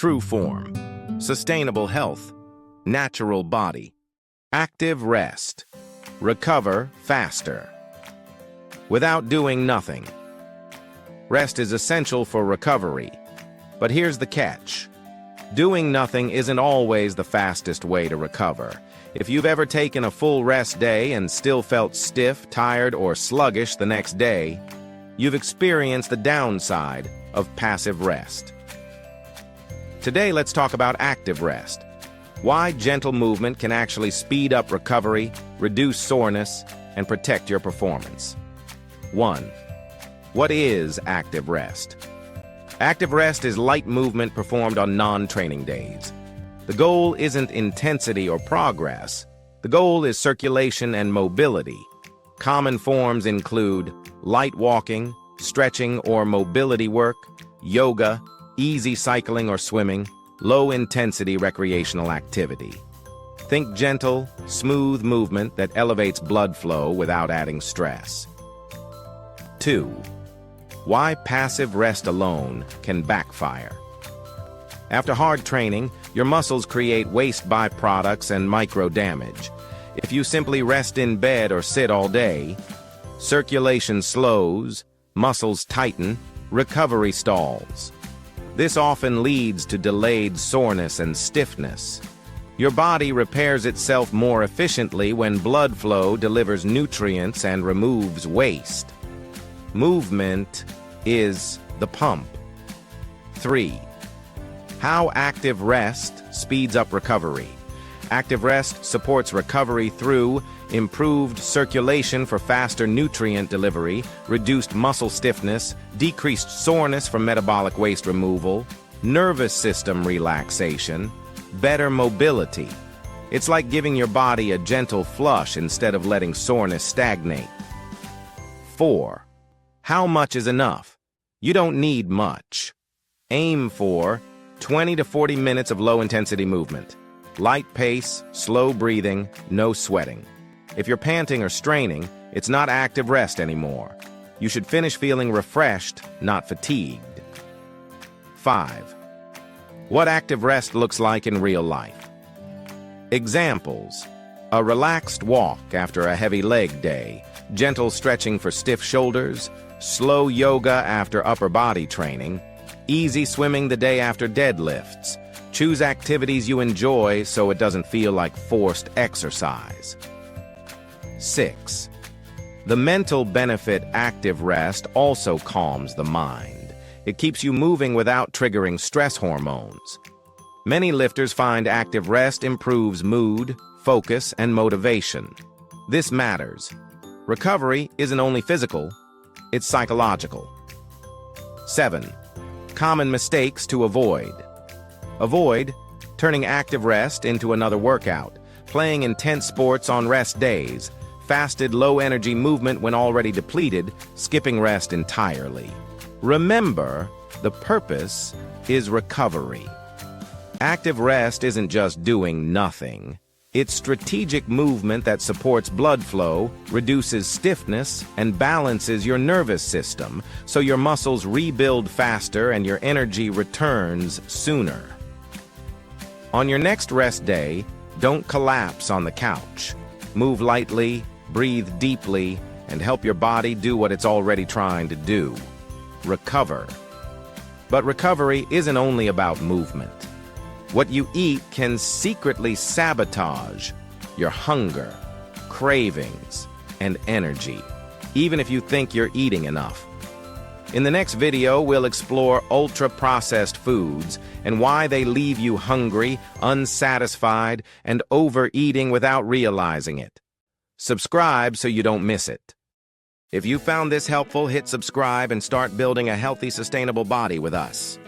true form, sustainable health, natural body, active rest, recover faster. Without doing nothing. Rest is essential for recovery, but here's the catch. Doing nothing isn't always the fastest way to recover. If you've ever taken a full rest day and still felt stiff, tired, or sluggish the next day, you've experienced the downside of passive rest. Today, let's talk about active rest. Why gentle movement can actually speed up recovery, reduce soreness, and protect your performance. 1. What is active rest? Active rest is light movement performed on non-training days. The goal isn't intensity or progress. The goal is circulation and mobility. Common forms include light walking, stretching or mobility work, yoga, easy cycling or swimming, low-intensity recreational activity. Think gentle, smooth movement that elevates blood flow without adding stress. 2. Why passive rest alone can backfire. After hard training, your muscles create waste byproducts and micro-damage. If you simply rest in bed or sit all day, circulation slows, muscles tighten, recovery stalls. This often leads to delayed soreness and stiffness. Your body repairs itself more efficiently when blood flow delivers nutrients and removes waste. Movement is the pump. 3. How active rest speeds up recovery. Active rest supports recovery through improved circulation for faster nutrient delivery, reduced muscle stiffness, decreased soreness from metabolic waste removal, nervous system relaxation, better mobility. It's like giving your body a gentle flush instead of letting soreness stagnate. 4. How much is enough? You don't need much. Aim for 20 to 40 minutes of low-intensity movement. Light pace, slow breathing, no sweating. If you're panting or straining, it's not active rest anymore. You should finish feeling refreshed, not fatigued. 5. What active rest looks like in real life. Examples: a relaxed walk after a heavy leg day, gentle stretching for stiff shoulders, slow yoga after upper body training, easy swimming the day after deadlifts. Choose activities you enjoy so it doesn't feel like forced exercise. 6. The mental benefit active rest also calms the mind. It keeps you moving without triggering stress hormones. Many lifters find active rest improves mood, focus, and motivation. This matters. Recovery isn't only physical, it's psychological. 7. Common mistakes to avoid. Avoid turning active rest into another workout, playing intense sports on rest days, fasted low-energy movement when already depleted, skipping rest entirely. Remember, the purpose is recovery. Active rest isn't just doing nothing. It's strategic movement that supports blood flow, reduces stiffness, and balances your nervous system, so your muscles rebuild faster and your energy returns sooner. On your next rest day, don't collapse on the couch. Move lightly, breathe deeply, and help your body do what it's already trying to do. Recover. But recovery isn't only about movement. What you eat can secretly sabotage your hunger, cravings, and energy, even if you think you're eating enough. In the next video, we'll explore ultra-processed foods and why they leave you hungry, unsatisfied, and overeating without realizing it. Subscribe so you don't miss it. If you found this helpful, hit subscribe and start building a healthy, sustainable body with us.